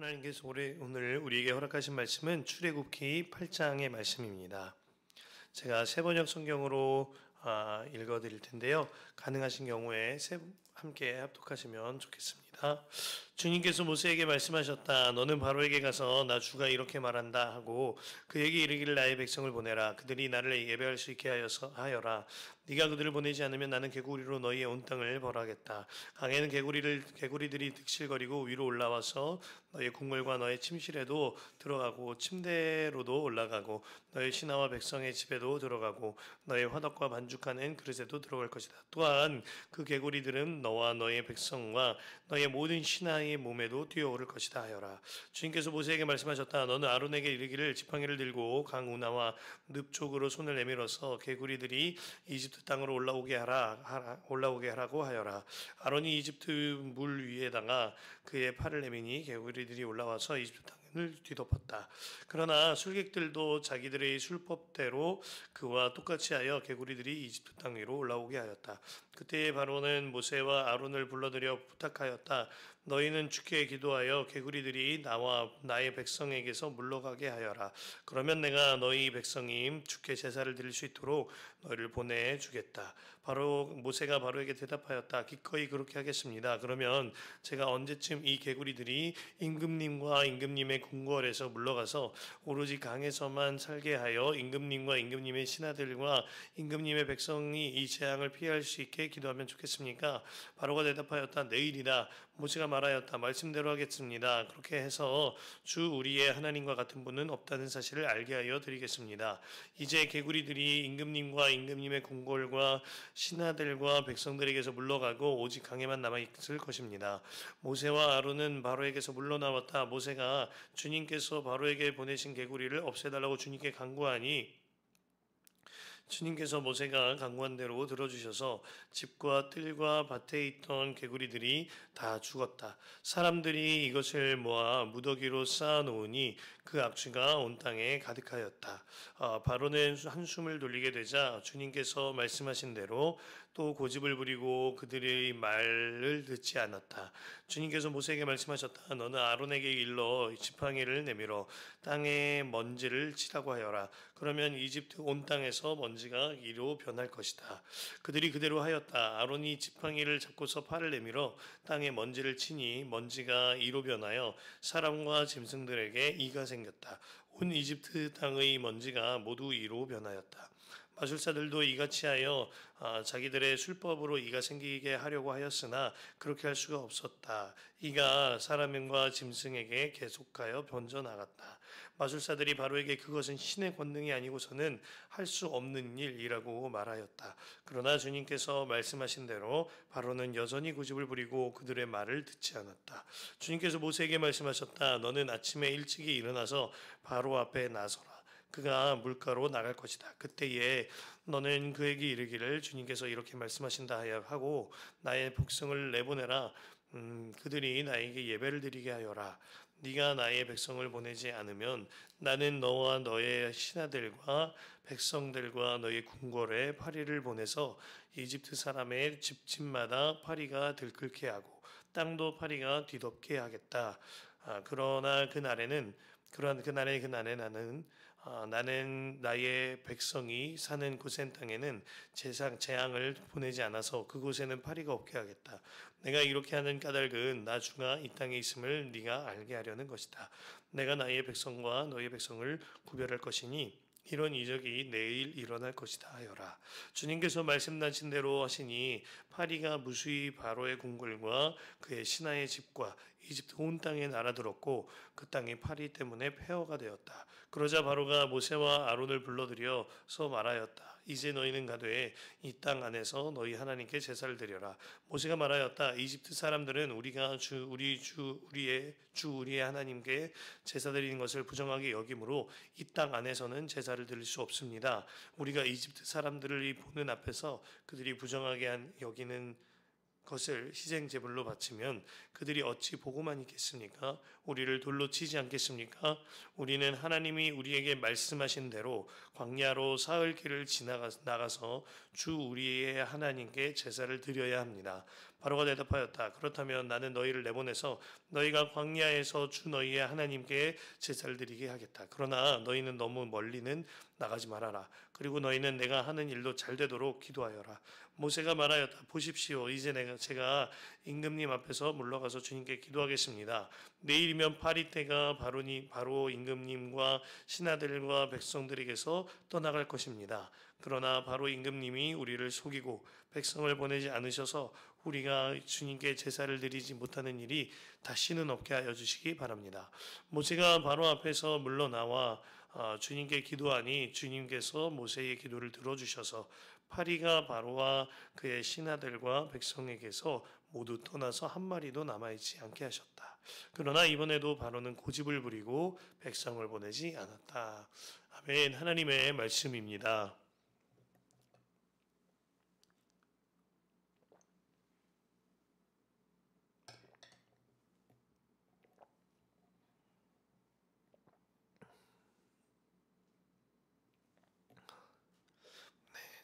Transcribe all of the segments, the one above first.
하나님께서 오늘 우리에게 허락하신 말씀은 출애굽기 8장의 말씀입니다. 제가 세번역 성경으로 읽어드릴 텐데요. 가능하신 경우에 함께 합독하시면 좋겠습니다. 주님께서 모세에게 말씀하셨다. 너는 바로에게 가서 나 주가 이렇게 말한다 하고 그에게 이르기를 나의 백성을 보내라. 그들이 나를 예배할 수 있게 하여라. 네가 그들을 보내지 않으면 나는 개구리로 너희의 온 땅을 벌하겠다. 강에는 개구리들이 득실거리고 위로 올라와서 너의 궁궐과 너의 침실에도 들어가고 침대로도 올라가고 너의 신하와 백성의 집에도 들어가고 너의 화덕과 반죽하는 그릇에도 들어갈 것이다. 또한 그 개구리들은 너와 너의 백성과 너의 모든 신하의 몸에도 뛰어오를 것이다 하여라. 주님께서 모세에게 말씀하셨다. 너는 아론에게 이르기를 지팡이를 들고 강 운하와 늪 쪽으로 손을 내밀어서 개구리들이 이집트 땅으로 올라오게 하라고 하여라. 아론이 이집트 물 위에다가 그의 팔을 내미니 개구리들이 올라와서 이집트 땅을 뒤덮었다. 그러나 술객들도 자기들의 술법대로 그와 똑같이 하여 개구리들이 이집트 땅 위로 올라오게 하였다. 그때 바로는 모세와 아론을 불러들여 부탁하였다. 너희는 주께 기도하여 개구리들이 나와 나의 백성에게서 물러가게 하여라. 그러면 내가 너희 백성이 주께 제사를 드릴 수 있도록 너희를 보내주겠다. 바로 모세가 바로에게 대답하였다. 기꺼이 그렇게 하겠습니다. 그러면 제가 언제쯤 이 개구리들이 임금님과 임금님의 궁궐에서 물러가서 오로지 강에서만 살게 하여 임금님과 임금님의 신하들과 임금님의 백성이 이 재앙을 피할 수 있게 기도하면 좋겠습니까? 바로가 대답하였다. 내일이다. 모세가 말하였다. 말씀대로 하겠습니다. 그렇게 해서 주 우리의 하나님과 같은 분은 없다는 사실을 알게 하여 드리겠습니다. 이제 개구리들이 임금님과 임금님의 궁궐과 신하들과 백성들에게서 물러가고 오직 강에만 남아있을 것입니다. 모세와 아론은 바로에게서 물러나왔다. 모세가 주님께서 바로에게 보내신 개구리를 없애달라고 주님께 간구하니 주님께서 모세가 간구한 대로 들어주셔서 집과 뜰과 밭에 있던 개구리들이 다 죽었다. 사람들이 이것을 모아 무더기로 쌓아놓으니 그 악취가 온 땅에 가득하였다. 바로는 한숨을 돌리게 되자 주님께서 말씀하신 대로 또 고집을 부리고 그들의 말을 듣지 않았다. 주님께서 모세에게 말씀하셨다. 너는 아론에게 일러 지팡이를 내밀어 땅에 먼지를 치라고 하여라. 그러면 이집트 온 땅에서 먼지가 이로 변할 것이다. 그들이 그대로 하였다. 아론이 지팡이를 잡고서 팔을 내밀어 땅에 먼지를 치니 먼지가 이로 변하여 사람과 짐승들에게 이가 생겼다. 온 이집트 땅의 먼지가 모두 이로 변하였다. 마술사들도 이같이 하여 자기들의 술법으로 이가 생기게 하려고 하였으나 그렇게 할 수가 없었다. 이가 사람과 짐승에게 계속하여 번져나갔다. 마술사들이 바로에게 그것은 신의 권능이 아니고서는 할 수 없는 일이라고 말하였다. 그러나 주님께서 말씀하신 대로 바로는 여전히 고집을 부리고 그들의 말을 듣지 않았다. 주님께서 모세에게 말씀하셨다. 너는 아침에 일찍이 일어나서 바로 앞에 나서라. 그가 물가로 나갈 것이다. 그때에 너는 그에게 이르기를 주님께서 이렇게 말씀하신다 하고 나의 백성을 내보내라. 그들이 나에게 예배를 드리게 하여라. 네가 나의 백성을 보내지 않으면 나는 너와 너의 신하들과 백성들과 너의 궁궐에 파리를 보내서 이집트 사람의 집집마다 파리가 들끓게 하고 땅도 파리가 뒤덮게 하겠다. 그러나 그날에 나는 나의 백성이 사는 고센 땅에는 재앙을 보내지 않아서 그곳에는 파리가 없게 하겠다. 내가 이렇게 하는 까닭은 나 주가 이 땅에 있음을 네가 알게 하려는 것이다. 내가 나의 백성과 너의 백성을 구별할 것이니 이런 이적이 내일 일어날 것이다 하여라. 주님께서 말씀하신 대로 하시니 파리가 무수히 바로의 궁궐과 그의 신하의 집과 이집트 온 땅에 날아들었고 그 땅이 파리 때문에 폐허가 되었다. 그러자 바로가 모세와 아론을 불러들여서 말하였다. 이제 너희는 가되 이 땅 안에서 너희 하나님께 제사를 드려라. 모세가 말하였다. 이집트 사람들은 우리가 우리의 하나님께 제사 드리는 것을 부정하게 여기므로 이 땅 안에서는 제사를 드릴 수 없습니다. 우리가 이집트 사람들을 보는 앞에서 그들이 부정하게 여기는 것을 희생 제물로 바치면 그들이 어찌 보고만 있겠습니까? 우리를 돌로 치지 않겠습니까? 우리는 하나님이 우리에게 말씀하신 대로 광야로 사흘 길을 나가서 주 우리의 하나님께 제사를 드려야 합니다. 바로가 대답하였다. 그렇다면 나는 너희를 내보내서 너희가 광야에서 주 너희의 하나님께 제사를 드리게 하겠다. 그러나 너희는 너무 멀리는 나가지 말아라. 그리고 너희는 내가 하는 일도 잘 되도록 기도하여라. 모세가 말하였다. 보십시오. 이제 제가 임금님 앞에서 물러가서 주님께 기도하겠습니다. 내일이면 파리 때가 바로 임금님과 신하들과 백성들에게서 떠나갈 것입니다. 그러나 바로 임금님이 우리를 속이고 백성을 보내지 않으셔서 우리가 주님께 제사를 드리지 못하는 일이 다시는 없게 하여 주시기 바랍니다. 모세가 바로 앞에서 물러나와 주님께 기도하니 주님께서 모세의 기도를 들어주셔서 파리가 바로와 그의 신하들과 백성에게서 모두 떠나서 한 마리도 남아있지 않게 하셨다. 그러나 이번에도 바로는 고집을 부리고 백성을 보내지 않았다. 아멘. 하나님의 말씀입니다.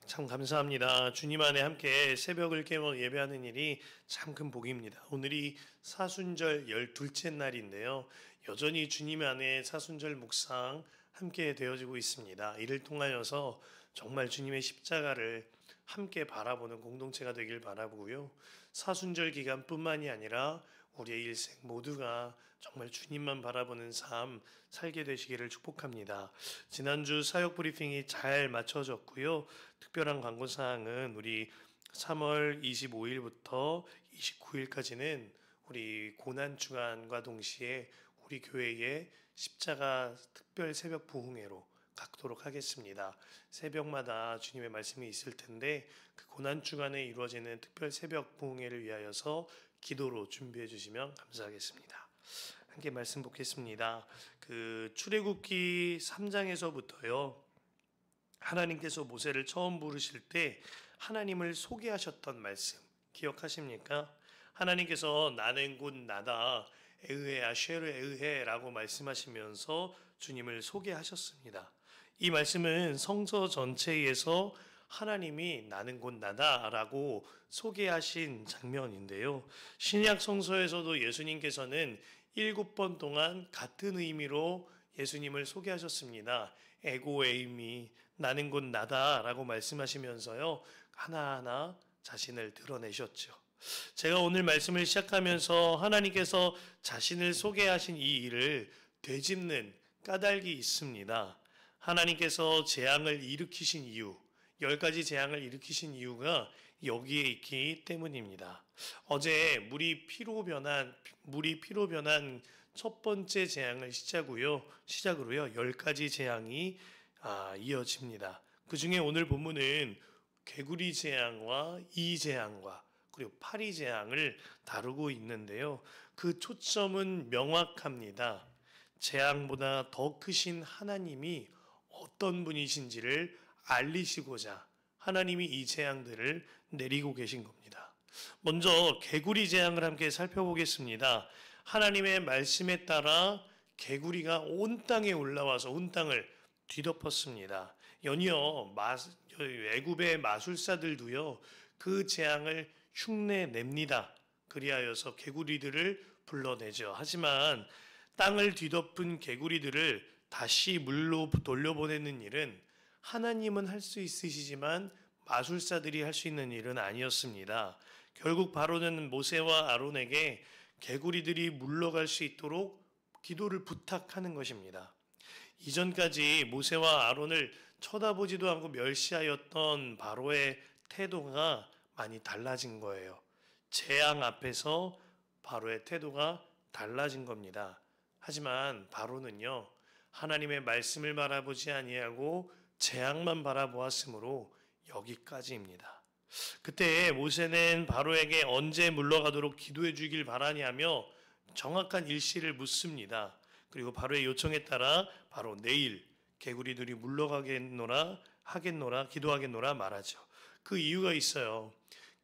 참 감사합니다. 주님 안에 함께 새벽을 깨워 예배하는 일이 참 큰 복입니다. 오늘이 사순절 12째 날인데요. 여전히 주님 안에 사순절 묵상 함께 되어지고 있습니다. 이를 통하여서 정말 주님의 십자가를 함께 바라보는 공동체가 되길 바라보고요. 사순절 기간뿐만이 아니라 우리의 일생 모두가 정말 주님만 바라보는 삶 살게 되시기를 축복합니다. 지난주 사역 브리핑이 잘 맞춰졌고요. 특별한 광고사항은 우리 3월 25일부터 29일까지는 우리 고난주간과 동시에 우리 교회의 십자가 특별 새벽 부흥회로 갖도록 하겠습니다. 새벽마다 주님의 말씀이 있을 텐데 그 고난주간에 이루어지는 특별 새벽 부흥회를 위하여서 기도로 준비해 주시면 감사하겠습니다. 함께 말씀 보겠습니다. 그 출애굽기 3장에서부터요. 하나님께서 모세를 처음 부르실 때 하나님을 소개하셨던 말씀 기억하십니까? 하나님께서 나는 곧 나다 에흐에 아쉐르 에흐에라고 말씀하시면서 주님을 소개하셨습니다. 이 말씀은 성서 전체에서 하나님이 나는 곧 나다라고 소개하신 장면인데요. 신약 성서에서도 예수님께서는 7번 동안 같은 의미로 예수님을 소개하셨습니다. 에고 에이미 나는 곧 나다라고 말씀하시면서요. 하나하나 자신을 드러내셨죠. 제가 오늘 말씀을 시작하면서 하나님께서 자신을 소개하신 이 일을 되짚는 까닭이 있습니다. 하나님께서 재앙을 일으키신 이유, 10가지 재앙을 일으키신 이유가 여기에 있기 때문입니다. 어제 물이 피로 변한 첫 번째 재앙을 시작으로요 10가지 재앙이 이어집니다. 그 중에 오늘 본문은 개구리 재앙과 이 재앙과 그리고 파리 재앙을 다루고 있는데요. 그 초점은 명확합니다. 재앙보다 더 크신 하나님이 어떤 분이신지를 알리시고자 하나님이 이 재앙들을 내리고 계신 겁니다. 먼저 개구리 재앙을 함께 살펴보겠습니다. 하나님의 말씀에 따라 개구리가 온 땅에 올라와서 온 땅을 뒤덮었습니다. 연이어 애굽의 마술사들도요 그 재앙을 흉내냅니다. 그리하여서 개구리들을 불러내죠. 하지만 땅을 뒤덮은 개구리들을 다시 물로 돌려보내는 일은 하나님은 할 수 있으시지만 마술사들이 할 수 있는 일은 아니었습니다. 결국 바로는 모세와 아론에게 개구리들이 물러갈 수 있도록 기도를 부탁하는 것입니다. 이전까지 모세와 아론을 쳐다보지도 않고 멸시하였던 바로의 태도가 많이 달라진 거예요. 재앙 앞에서 바로의 태도가 달라진 겁니다. 하지만 바로는요, 하나님의 말씀을 바라보지 아니하고 재앙만 바라보았으므로 여기까지입니다. 그때 모세는 바로에게 언제 물러가도록 기도해 주길 바라냐며 정확한 일시를 묻습니다. 그리고 바로의 요청에 따라 바로 내일 개구리들이 물러가겠노라 기도하겠노라 말하죠. 그 이유가 있어요.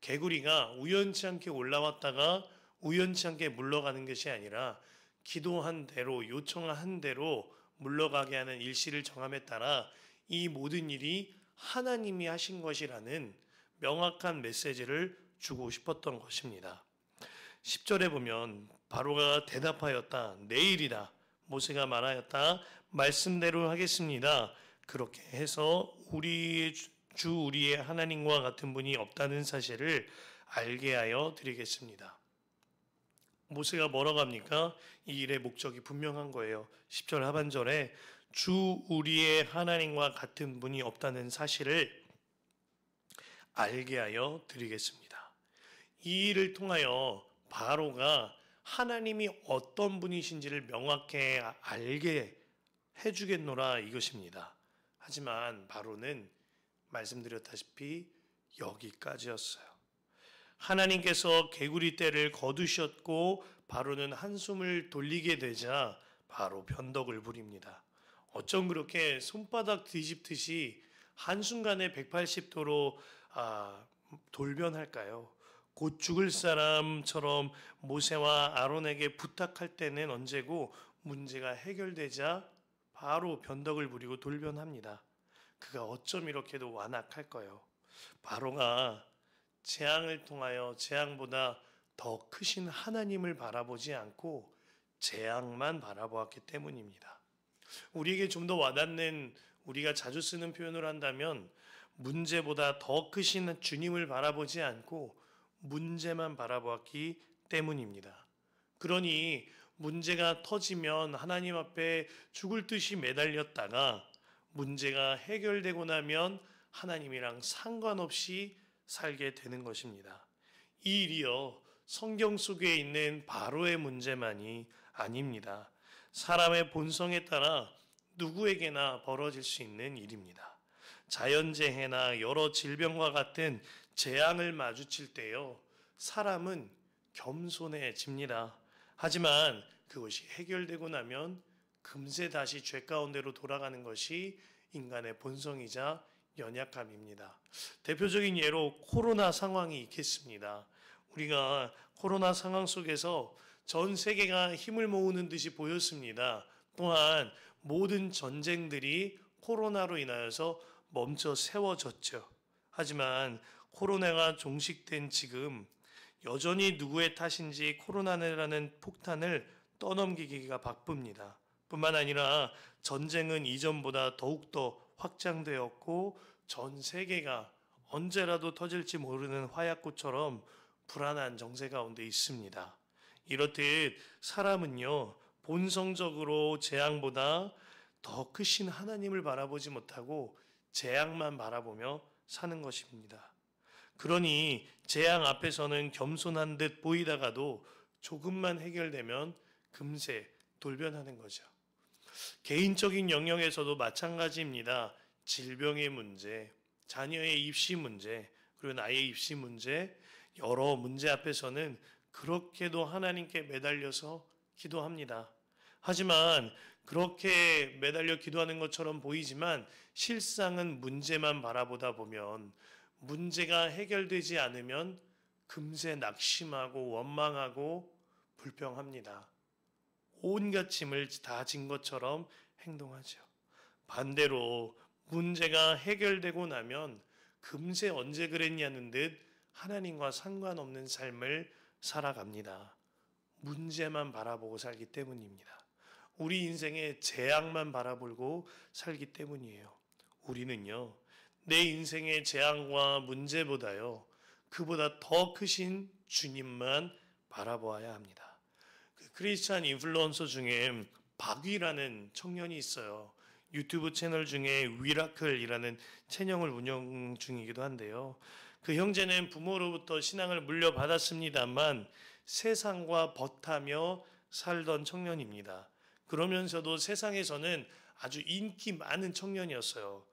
개구리가 우연치 않게 올라왔다가 우연치 않게 물러가는 것이 아니라 기도한 대로 요청한 대로 물러가게 하는 일시를 정함에 따라 이 모든 일이 하나님이 하신 것이라는 명확한 메시지를 주고 싶었던 것입니다. 10절에 보면 바로가 대답하였다. 내일이다. 모세가 말하였다. 말씀대로 하겠습니다. 그렇게 해서 우리의 우리의 하나님과 같은 분이 없다는 사실을 알게 하여 드리겠습니다. 모세가 뭐라고 합니까? 이 일의 목적이 분명한 거예요. 10절 하반절에 주 우리의 하나님과 같은 분이 없다는 사실을 알게 하여 드리겠습니다. 이 일을 통하여 바로가 하나님이 어떤 분이신지를 명확히 알게 해주겠노라 이것입니다. 하지만 바로는 말씀드렸다시피 여기까지였어요. 하나님께서 개구리 떼를 거두셨고 바로는 한숨을 돌리게 되자 바로 변덕을 부립니다. 어쩜 그렇게 손바닥 뒤집듯이 한순간에 180도로 돌변할까요? 곧 죽을 사람처럼 모세와 아론에게 부탁할 때는 언제고 문제가 해결되자 바로 변덕을 부리고 돌변합니다. 그가 어쩜 이렇게도 완악할까요? 바로가 재앙을 통하여 재앙보다 더 크신 하나님을 바라보지 않고 재앙만 바라보았기 때문입니다. 우리에게 좀 더 와닿는 우리가 자주 쓰는 표현을 한다면 문제보다 더 크신 주님을 바라보지 않고 문제만 바라보았기 때문입니다. 그러니 문제가 터지면 하나님 앞에 죽을 듯이 매달렸다가 문제가 해결되고 나면 하나님이랑 상관없이 살게 되는 것입니다. 이 일이요 성경 속에 있는 바로의 문제만이 아닙니다. 사람의 본성에 따라 누구에게나 벌어질 수 있는 일입니다. 자연재해나 여러 질병과 같은 재앙을 마주칠 때요 사람은 겸손해집니다. 하지만 그것이 해결되고 나면 금세 다시 죄 가운데로 돌아가는 것이 인간의 본성이자 연약함입니다. 대표적인 예로 코로나 상황이 있겠습니다. 우리가 코로나 상황 속에서 전 세계가 힘을 모으는 듯이 보였습니다. 또한 모든 전쟁들이 코로나로 인하여서 멈춰 세워졌죠. 하지만 코로나가 종식된 지금 여전히 누구의 탓인지 코로나라는 폭탄을 떠넘기기가 바쁩니다. 뿐만 아니라 전쟁은 이전보다 더욱더 확장되었고 전 세계가 언제라도 터질지 모르는 화약고처럼 불안한 정세 가운데 있습니다. 이렇듯 사람은요 본성적으로 재앙보다 더 크신 하나님을 바라보지 못하고 재앙만 바라보며 사는 것입니다. 그러니 재앙 앞에서는 겸손한 듯 보이다가도 조금만 해결되면 금세 돌변하는 거죠. 개인적인 영역에서도 마찬가지입니다. 질병의 문제, 자녀의 입시 문제, 그리고 나의 입시 문제, 여러 문제 앞에서는 그렇게도 하나님께 매달려서 기도합니다. 하지만 그렇게 매달려 기도하는 것처럼 보이지만 실상은 문제만 바라보다 보면 문제가 해결되지 않으면 금세 낙심하고 원망하고 불평합니다. 온갖 짐을 다 진 것처럼 행동하죠. 반대로 문제가 해결되고 나면 금세 언제 그랬냐는 듯 하나님과 상관없는 삶을 살아갑니다. 문제만 바라보고 살기 때문입니다. 우리 인생의 재앙만 바라보고 살기 때문이에요. 우리는요, 내 인생의 재앙과 문제보다요, 그보다 더 크신 주님만 바라보아야 합니다. 그 크리스찬 인플루언서 중에 박위라는 청년이 있어요. 유튜브 채널 중에 위라클이라는 채널을 운영 중이기도 한데요. 그 형제는 부모로부터 신앙을 물려받았습니다만 세상과 벗하며 살던 청년입니다. 그러면서도 세상에서는 아주 인기 많은 청년이었어요.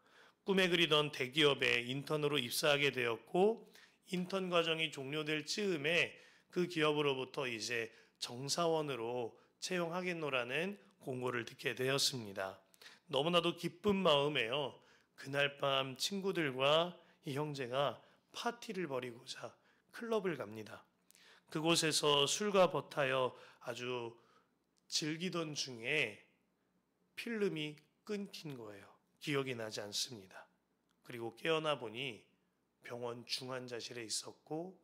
꿈에 그리던 대기업에 인턴으로 입사하게 되었고 인턴 과정이 종료될 즈음에 그 기업으로부터 이제 정사원으로 채용하겠노라는 공고를 듣게 되었습니다. 너무나도 기쁜 마음에요. 그날 밤 친구들과 이 형제가 파티를 벌이고자 클럽을 갑니다. 그곳에서 술과 버타여 아주 즐기던 중에 필름이 끊긴 거예요. 기억이 나지 않습니다. 그리고 깨어나 보니 병원 중환자실에 있었고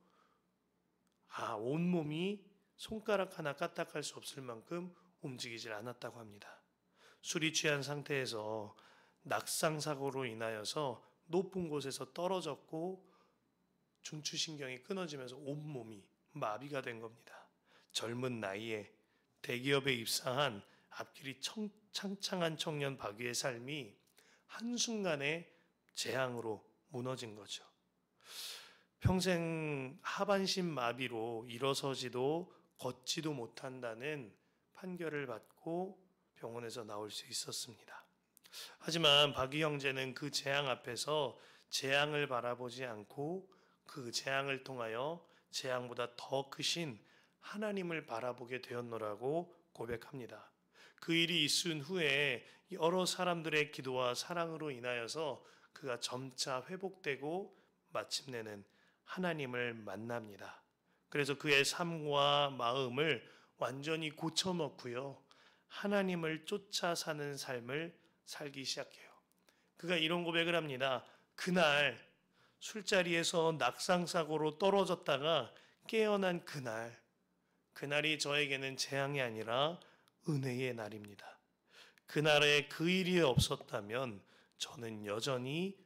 온몸이 손가락 하나 까딱할 수 없을 만큼 움직이질 않았다고 합니다. 술이 취한 상태에서 낙상사고로 인하여서 높은 곳에서 떨어졌고 중추신경이 끊어지면서 온몸이 마비가 된 겁니다. 젊은 나이에 대기업에 입사한 앞길이 창창한 청년 박위의 삶이 한순간에 재앙으로 무너진 거죠. 평생 하반신 마비로 일어서지도 걷지도 못한다는 판결을 받고 병원에서 나올 수 있었습니다. 하지만 박위 형제는 그 재앙 앞에서 재앙을 바라보지 않고 그 재앙을 통하여 재앙보다 더 크신 하나님을 바라보게 되었노라고 고백합니다. 그 일이 있은 후에 여러 사람들의 기도와 사랑으로 인하여서 그가 점차 회복되고 마침내는 하나님을 만납니다. 그래서 그의 삶과 마음을 완전히 고쳐먹고요. 하나님을 쫓아 사는 삶을 살기 시작해요. 그가 이런 고백을 합니다. 그날 술자리에서 낙상사고로 떨어졌다가 깨어난 그날이 저에게는 재앙이 아니라 은혜의 날입니다. 그날에 그 일이 없었다면 저는 여전히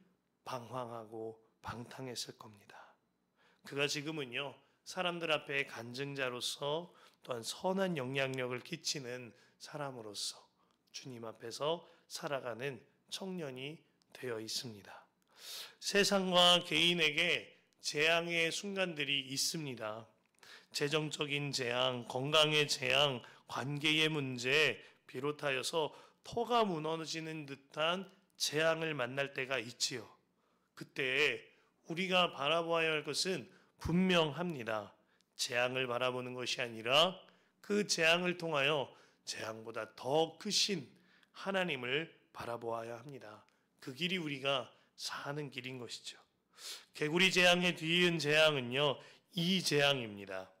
방황하고 방탕했을 겁니다. 그가 지금은요, 사람들 앞에 간증자로서 또한 선한 영향력을 끼치는 사람으로서 주님 앞에서 살아가는 청년이 되어 있습니다. 세상과 개인에게 재앙의 순간들이 있습니다. 재정적인 재앙, 건강의 재앙, 관계의 문제 비롯하여서 터가 무너지는 듯한 재앙을 만날 때가 있지요. 그때 우리가 바라보아야 할 것은 분명합니다. 재앙을 바라보는 것이 아니라 그 재앙을 통하여 재앙보다 더 크신 하나님을 바라보아야 합니다. 그 길이 우리가 사는 길인 것이죠. 개구리 재앙의 뒤이은 재앙은요, 이 재앙입니다.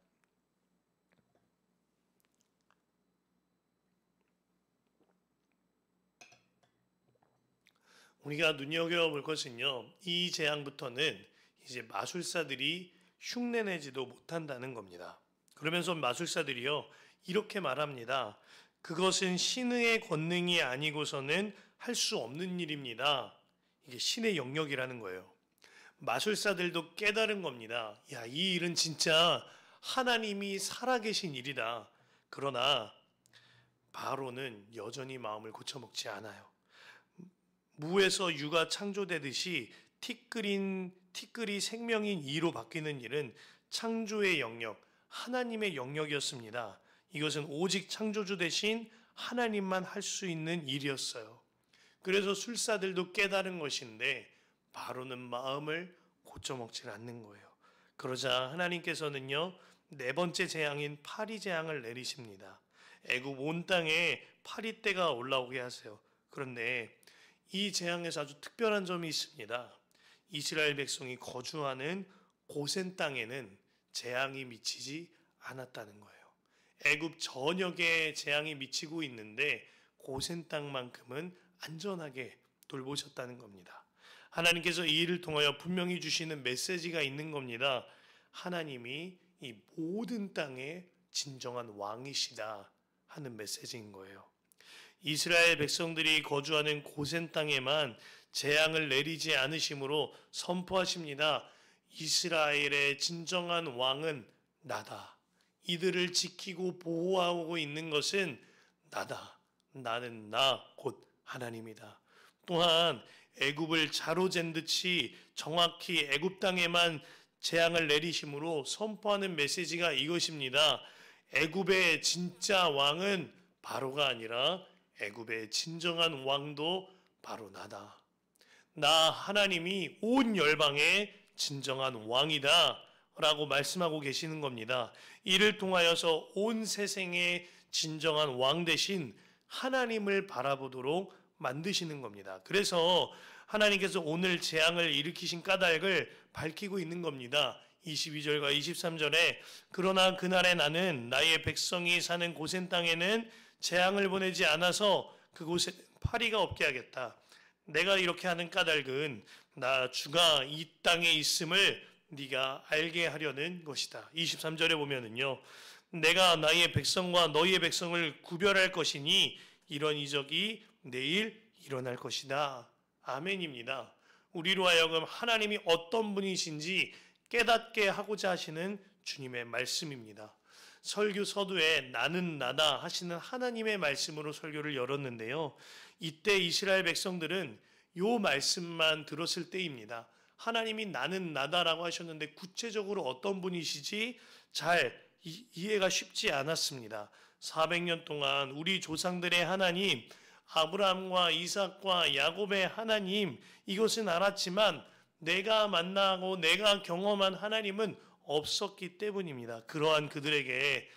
우리가 눈여겨볼 것은요, 이 재앙부터는 이제 마술사들이 흉내내지도 못한다는 겁니다. 그러면서 마술사들이요, 이렇게 말합니다. 그것은 신의 권능이 아니고서는 할 수 없는 일입니다. 이게 신의 영역이라는 거예요. 마술사들도 깨달은 겁니다. 야, 이 일은 진짜 하나님이 살아계신 일이다. 그러나 바로는 여전히 마음을 고쳐먹지 않아요. 무에서 유가 창조되듯이 티끌이 생명인 이로 바뀌는 일은 창조의 영역, 하나님의 영역이었습니다. 이것은 오직 창조주 대신 하나님만 할 수 있는 일이었어요. 그래서 술사들도 깨달은 것인데 바로는 마음을 고쳐먹지 않는 거예요. 그러자 하나님께서는요, 네 번째 재앙인 파리 재앙을 내리십니다. 애굽 온 땅에 파리떼가 올라오게 하세요. 그런데 이 재앙에서 아주 특별한 점이 있습니다. 이스라엘 백성이 거주하는 고센 땅에는 재앙이 미치지 않았다는 거예요. 애굽 전역에 재앙이 미치고 있는데 고센 땅만큼은 안전하게 돌보셨다는 겁니다. 하나님께서 이 일을 통하여 분명히 주시는 메시지가 있는 겁니다. 하나님이 이 모든 땅의 진정한 왕이시다 하는 메시지인 거예요. 이스라엘 백성들이 거주하는 고센 땅에만 재앙을 내리지 않으심으로 선포하십니다. 이스라엘의 진정한 왕은 나다. 이들을 지키고 보호하고 있는 것은 나다. 나는 나 곧 하나님이다. 또한 애굽을 자로잰 듯이 정확히 애굽 땅에만 재앙을 내리심으로 선포하는 메시지가 이것입니다. 애굽의 진짜 왕은 바로가 아니라 애굽의 진정한 왕도 바로 나다. 나 하나님이 온 열방의 진정한 왕이다 라고 말씀하고 계시는 겁니다. 이를 통하여서 온 세상의 진정한 왕 대신 하나님을 바라보도록 만드시는 겁니다. 그래서 하나님께서 오늘 재앙을 일으키신 까닭을 밝히고 있는 겁니다. 22절과 23절에 그러나 그날에 나는 나의 백성이 사는 고센 땅에는 재앙을 보내지 않아서 그곳에 파리가 없게 하겠다. 내가 이렇게 하는 까닭은 나 주가 이 땅에 있음을 네가 알게 하려는 것이다. 23절에 보면은요. 내가 나의 백성과 너희의 백성을 구별할 것이니 이런 이적이 내일 일어날 것이다. 아멘입니다. 우리로 하여금 하나님이 어떤 분이신지 깨닫게 하고자 하시는 주님의 말씀입니다. 설교 서두에 나는 나다 하시는 하나님의 말씀으로 설교를 열었는데요. 이때 이스라엘 백성들은 요 말씀만 들었을 때입니다. 하나님이 나는 나다라고 하셨는데 구체적으로 어떤 분이시지 잘 이해가 쉽지 않았습니다. 400년 동안 우리 조상들의 하나님, 아브라함과 이삭과 야곱의 하나님, 이것은 알았지만 내가 만나고 내가 경험한 하나님은 없었기 때문입니다. 그러한 그들에게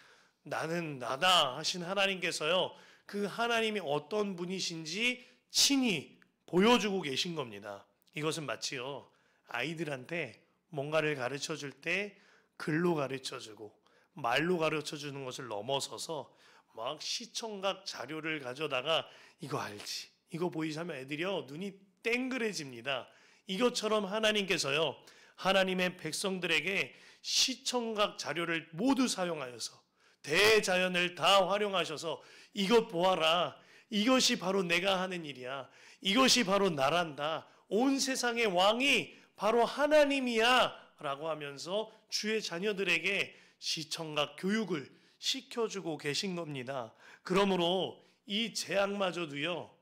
나는 나다 하신 하나님께서요, 그 하나님이 어떤 분이신지 친히 보여주고 계신 겁니다. 이것은 마치요, 아이들한테 뭔가를 가르쳐 줄 때 글로 가르쳐 주고 말로 가르쳐 주는 것을 넘어서서 막 시청각 자료를 가져다가 이거 알지? 이거 보이지 하면 애들이요, 눈이 땡그레집니다. 이것처럼 하나님께서요, 하나님의 백성들에게 시청각 자료를 모두 사용하여서 대자연을 다 활용하셔서 이것 보아라. 이것이 바로 내가 하는 일이야. 이것이 바로 나란다. 온 세상의 왕이 바로 하나님이야 라고 하면서 주의 자녀들에게 시청각 교육을 시켜주고 계신 겁니다. 그러므로 이 재앙마저도요,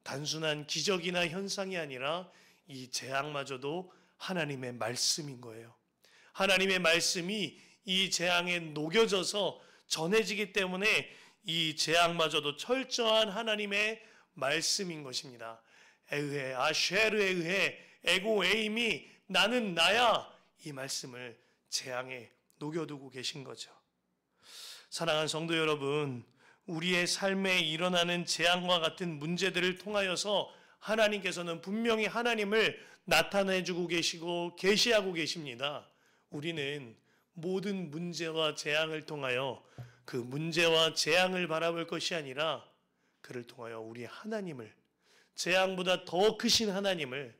단순한 기적이나 현상이 아니라 이 재앙마저도 하나님의 말씀인 거예요. 하나님의 말씀이 이 재앙에 녹여져서 전해지기 때문에 이 재앙마저도 철저한 하나님의 말씀인 것입니다. 에흐에 아쉐르에 의해 에고 에임이 나는 나야, 이 말씀을 재앙에 녹여두고 계신 거죠. 사랑하는 성도 여러분, 우리의 삶에 일어나는 재앙과 같은 문제들을 통하여서 하나님께서는 분명히 하나님을 나타내주고 계시고 계시하고 계십니다. 우리는 모든 문제와 재앙을 통하여 그 문제와 재앙을 바라볼 것이 아니라 그를 통하여 우리 하나님을, 재앙보다 더 크신 하나님을,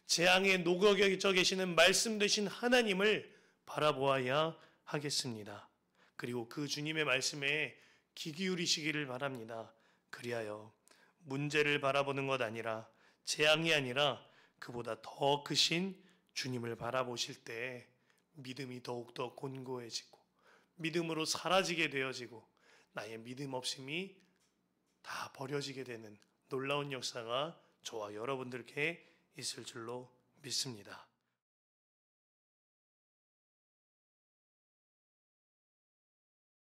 재앙에 녹여져 계시는 말씀 되신 하나님을 바라보아야 하겠습니다. 그리고 그 주님의 말씀에 귀 기울이시기를 바랍니다. 그리하여 문제를 바라보는 것 아니라, 재앙이 아니라 그보다 더 크신 주님을 바라보실 때 믿음이 더욱더 곤고해지고 믿음으로 사라지게 되어지고 나의 믿음 없음이 다 버려지게 되는 놀라운 역사가 저와 여러분들께 있을 줄로 믿습니다.